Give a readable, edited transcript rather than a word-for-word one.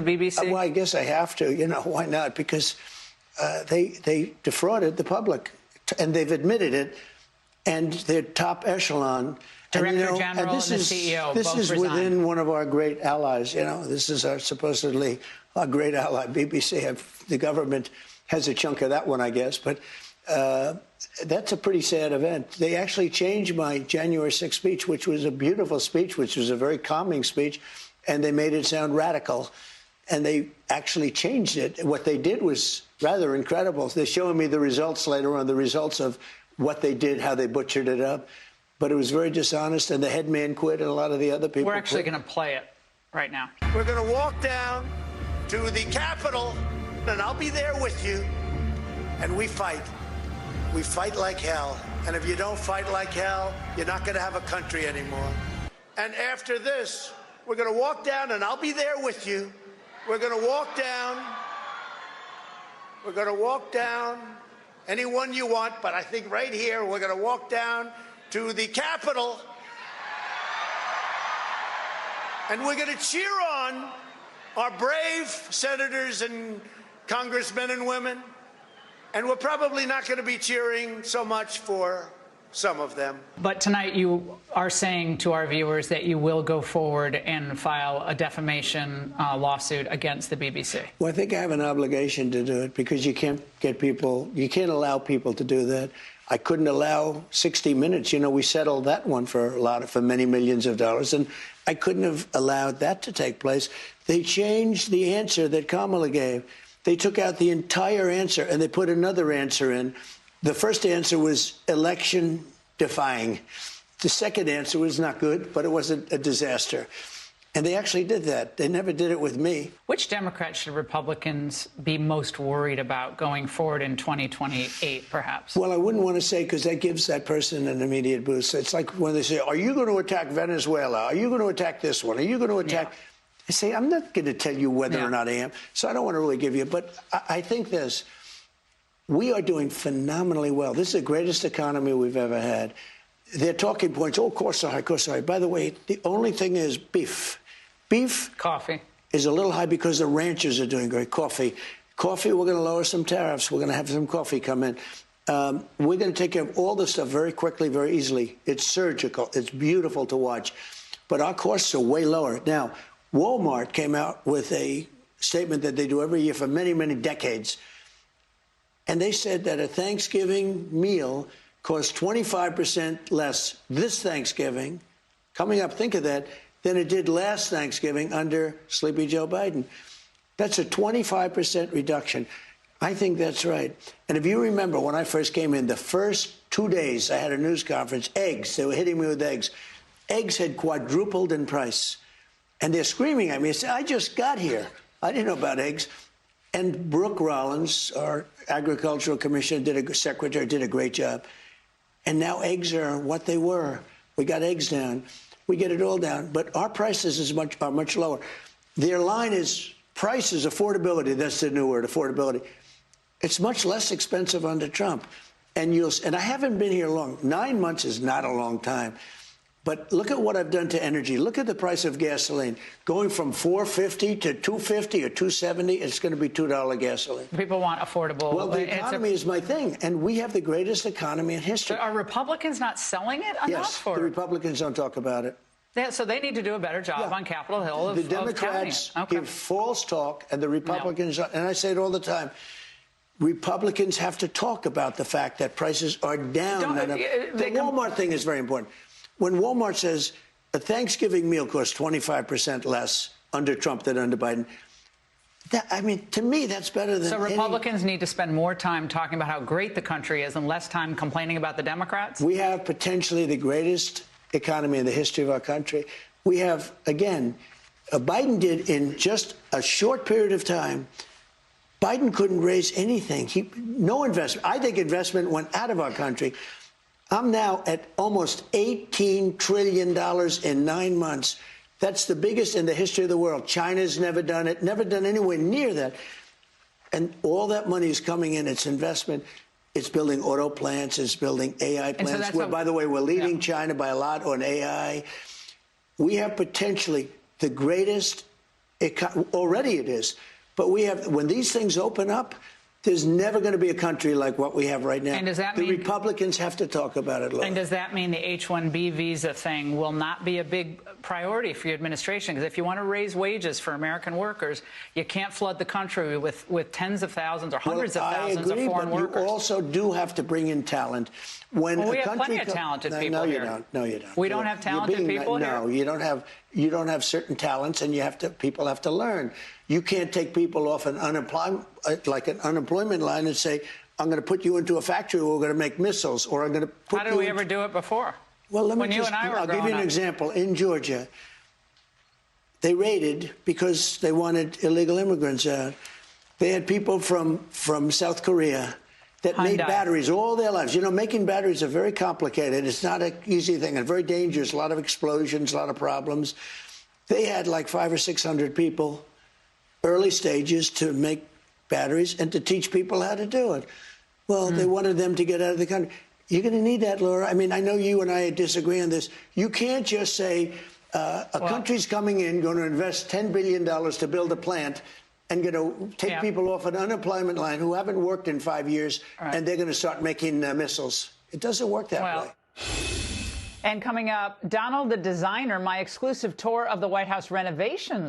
the BBC? Well, I guess I have to. You know, why not? Because they defrauded the public, and they've admitted it, and their top echelon. Director General and the CEO This is resigned. within one of our great allies. You know, this is supposedly our great ally. BBC, the government has a chunk of that one, I guess. But that's a pretty sad event. They actually changed my January 6th speech, which was a beautiful speech, which was a very calming speech, and they made it sound radical. And they actually changed it. What they did was rather incredible. They're showing me the results later on, the results of what they did, how they butchered it up. But it was very dishonest, and the head man quit, and a lot of the other people We're actually quit. going to play it right now. We're going to walk down to the Capitol, and I'll be there with you. And we fight. We fight like hell. And if you don't fight like hell, you're not going to have a country anymore. And after this, we're going to walk down, and I'll be there with you. We're going to walk down. We're going to walk down anyone you want, but I think right here, we're going to walk down to the Capitol, and we're going to cheer on our brave senators and congressmen and women, and we're probably not going to be cheering so much for some of them. But tonight you are saying to our viewers that you will go forward and file a defamation lawsuit against the BBC. Well, I think I have an obligation to do it because you can't allow people to do that. I couldn't allow 60 Minutes. You know, we settled that one for many millions of dollars, and I couldn't have allowed that to take place. They changed the answer that Kamala gave. They took out the entire answer, and they put another answer in. The first answer was election defying. The second answer was not good, but it wasn't a disaster. And they actually did that. They never did it with me. Which Democrats should Republicans be most worried about going forward in 2028, perhaps? Well, I wouldn't want to say, because that gives that person an immediate boost. It's like when they say, are you going to attack Venezuela? Are you going to attack this one? Are you going to attack? Yeah. I say, I'm not going to tell you whether or not I am. So I don't want to really give you. But I think this. We are doing phenomenally well. This is the greatest economy we've ever had. Their talking points, oh, course are high, course are high. By the way, the only thing is beef. Beef coffee is a little high because the ranchers are doing great. Coffee, we're going to lower some tariffs. We're going to have some coffee come in. We're going to take care of all this stuff very quickly, very easily. It's surgical. It's beautiful to watch. But our costs are way lower. Now, Walmart came out with a statement that they do every year for many, many decades. And they said that a Thanksgiving meal costs 25% less this Thanksgiving, coming up, think of that, than it did last Thanksgiving under Sleepy Joe Biden. That's a 25% reduction. I think that's right. And if you remember when I first came in, the first 2 days I had a news conference, eggs, they were hitting me with eggs. Eggs had quadrupled in price. And they're screaming at me. I said, I just got here. I didn't know about eggs. And Brooke Rollins, our agricultural commissioner, secretary, did a great job. And now eggs are what they were. We got eggs down. We get it all down. But our prices are much lower. Their line is price is affordability. That's the new word, affordability. It's much less expensive under Trump. And I haven't been here long. 9 months is not a long time. But look at what I've done to energy. Look at the price of gasoline. Going from $4.50 to $2.50 or $2.70, it's going to be $2 gasoline. People want affordable. Well, the economy is my thing, and we have the greatest economy in history. Are Republicans not selling it enough? Yes, the Republicans don't talk about it. So they need to do a better job on Capitol Hill. The Democrats give false talk, and the Republicans, and I say it all the time, Republicans have to talk about the fact that prices are down. The Walmart thing is very important. When Walmart says a Thanksgiving meal costs 25% less under Trump than under Biden, to me, that's better than. So Republicans need to spend more time talking about how great the country is and less time complaining about the Democrats? We have potentially the greatest economy in the history of our country. We have, again, Biden did in just a short period of time. Biden couldn't raise anything. No investment. I think investment went out of our country. I'm now at almost $18 trillion in 9 months. That's the biggest in the history of the world. China's never done it, never done anywhere near that. And all that money is coming in. It's investment. It's building auto plants. It's building AI plants. By the way, we're leading China by a lot on AI. We have potentially the greatest Already it is. But when these things open up, there's never going to be a country like what we have right now. And does that the mean Republicans have to talk about it, Laura. And does that mean the H-1B visa thing will not be a big priority for your administration? Because if you want to raise wages for American workers, you can't flood the country with tens of thousands or hundreds of thousands of foreign workers. You also do have to bring in talent. When we a have country plenty of talented people no, here. you don't. No, you don't. We don't have talented people here? No, you don't have. You don't have certain talents, and people have to learn. You can't take people off an unemployment line and say, I'm going to put you into a factory where we're going to make missiles, or I'm going to put How did we ever do it before? Well, I'll give you an example. In Georgia, they raided because they wanted illegal immigrants out. They had people from South Korea that made batteries all their lives. You know, making batteries are very complicated. It's not an easy thing and very dangerous. A lot of explosions, a lot of problems. They had like 500 or 600 people, early stages, to make batteries and to teach people how to do it. Well, they wanted them to get out of the country. You're going to need that, Laura. I mean, I know you and I disagree on this. You can't just say a country's coming in, going to invest $10 billion to build a plant, and going to take people off an unemployment line who haven't worked in 5 years, and they're going to start making missiles. It doesn't work that way. And coming up, Donald the Designer, my exclusive tour of the White House renovations